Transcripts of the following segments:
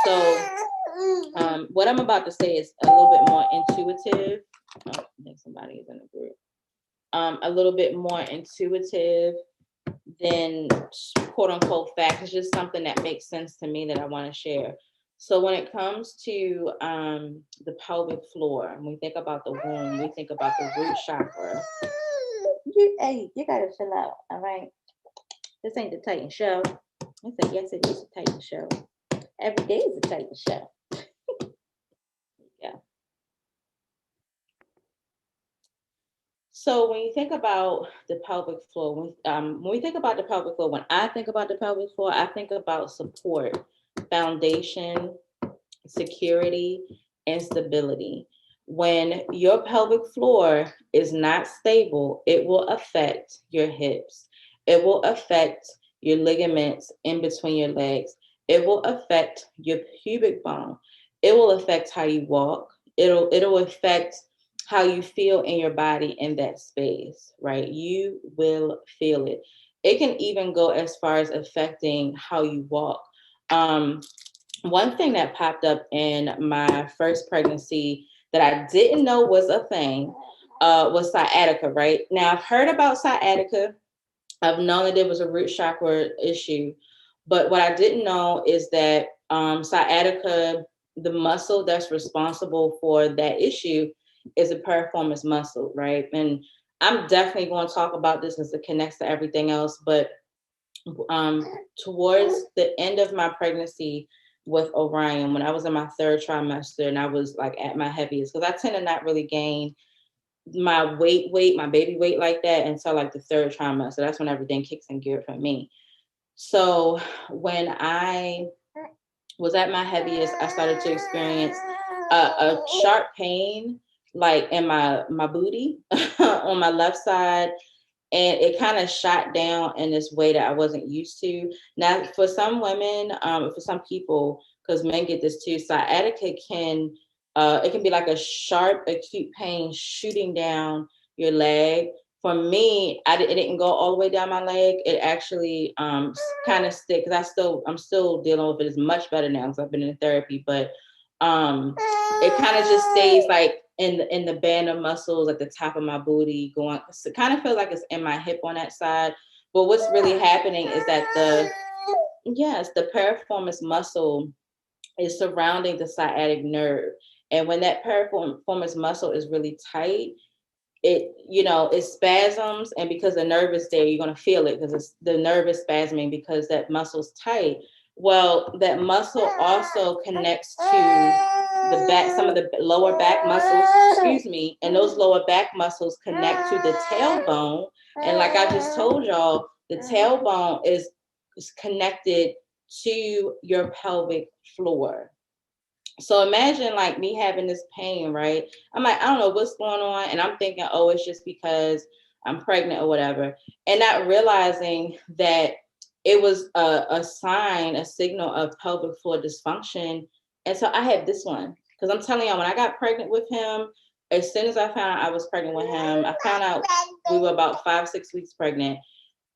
So what I'm about to say is a little bit more intuitive. Oh, I think somebody is in the group. A little bit more intuitive than quote unquote fact. It's just something that makes sense to me that I want to share. So when it comes to the pelvic floor, when we think about the womb, we think about the root chakra. Hey, you gotta chill out, all right? This ain't the Titan show. I said, yes, it is a Titan show. Every day is a Titan show. Yeah. So when you think about the pelvic floor, when we think about the pelvic floor, when I think about the pelvic floor, I think about support, foundation, security, and stability. When your pelvic floor is not stable, it will affect your hips. It will affect your ligaments in between your legs. It will affect your pubic bone. It will affect how you walk. It'll affect how you feel in your body in that space, right? You will feel it. It can even go as far as affecting how you walk. One thing that popped up in my first pregnancy that I didn't know was a thing was sciatica, right? Now, I've heard about sciatica. I've known that there was a root chakra issue, but what I didn't know is that sciatica, the muscle that's responsible for that issue, is a piriformis muscle, right? And I'm definitely going to talk about this as it connects to everything else, but towards the end of my pregnancy with Orion, when I was in my third trimester and I was like at my heaviest, because I tend to not really gain my my baby weight like that until like the third trimester. That's when everything kicks in gear for me. So when I was at my heaviest, I started to experience a sharp pain like in my booty on my left side, and it kind of shot down in this way that I wasn't used to. Now, for some women, for some people, because men get this too, sciatica can it can be like a sharp, acute pain shooting down your leg. For me, it didn't go all the way down my leg. It actually kind of stick, because I'm still dealing with it. It's much better now because I've been in therapy, but it kind of just stays like in the band of muscles at the top of my booty going. So it kind of feels like it's in my hip on that side. But what's really happening is that the piriformis muscle is surrounding the sciatic nerve. And when that piriformis muscle is really tight, it spasms, and because the nerve is there, you're going to feel it because the nerve is spasming because that muscle's tight. Well, that muscle also connects to the back, some of the lower back muscles, excuse me, and those lower back muscles connect to the tailbone. And like I just told y'all, the tailbone is connected to your pelvic floor. So imagine like me having this pain, right? I'm like, I don't know what's going on. And I'm thinking, oh, it's just because I'm pregnant or whatever. And not realizing that it was a sign, a signal of pelvic floor dysfunction. And so I had this one. Because I'm telling y'all, when I got pregnant with him, as soon as I found out I was pregnant with him, I found out we were about 5-6 weeks pregnant.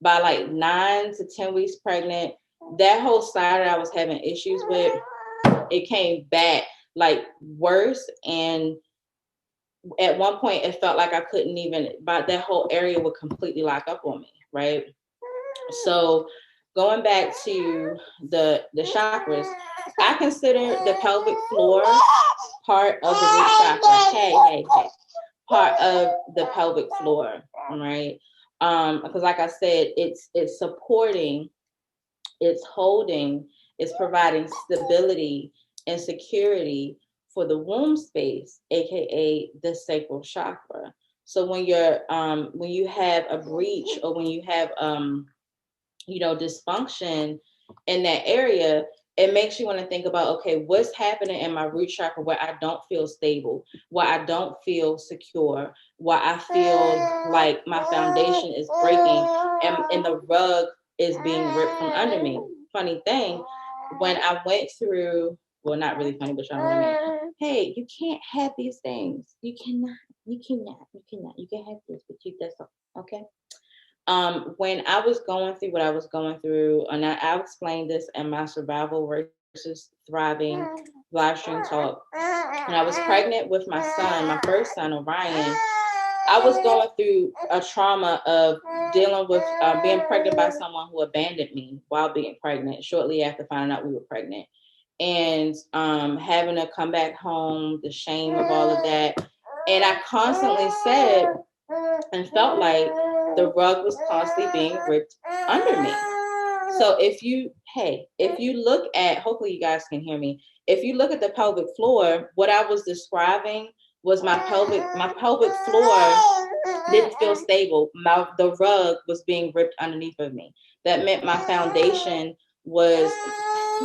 By like 9 to 10 weeks pregnant, that whole side that I was having issues with, it came back like worse. And at one point it felt like I couldn't even, but that whole area would completely lock up on me, right? So going back to the chakras, I consider the pelvic floor part of the root chakra. Hey, part of the pelvic floor, right? Because like I said, it's supporting, it's holding, it's providing stability and security for the womb space, aka the sacral chakra. So when you have a breach, or when you have dysfunction in that area, it makes you want to think about, okay, what's happening in my root chakra where I don't feel stable, where I don't feel secure, where I feel like my foundation is breaking and the rug is being ripped from under me. Funny thing, when I went through, well, not really funny, but y'all know what I mean. Hey, you can't have these things. You cannot. You can have this, but that's all. Okay. When I was going through what I was going through, and I explained this in my survival versus thriving live stream talk. When I was pregnant with my son, my first son, Orion, I was going through a trauma of dealing with being pregnant by someone who abandoned me while being pregnant, shortly after finding out we were pregnant. And having to come back home, the shame of all of that. And I constantly said and felt like the rug was constantly being ripped under me. So if you look at, hopefully you guys can hear me. If you look at the pelvic floor, what I was describing was my pelvic floor didn't feel stable. The rug was being ripped underneath of me. That meant my foundation was,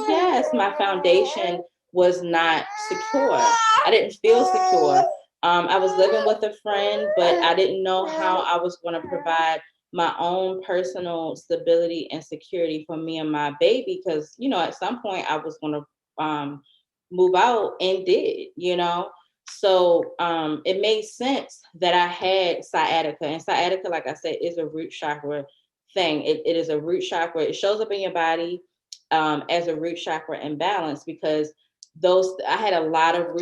yes, my foundation was not secure. I didn't feel secure. I was living with a friend, but I didn't know how I was going to provide my own personal stability and security for me and my baby, because at some point I was going to move out, and did. So it made sense that I had sciatica, and sciatica, like I said, is a root chakra thing. It is a root chakra. It shows up in your body as a root chakra imbalance, because I had a lot of root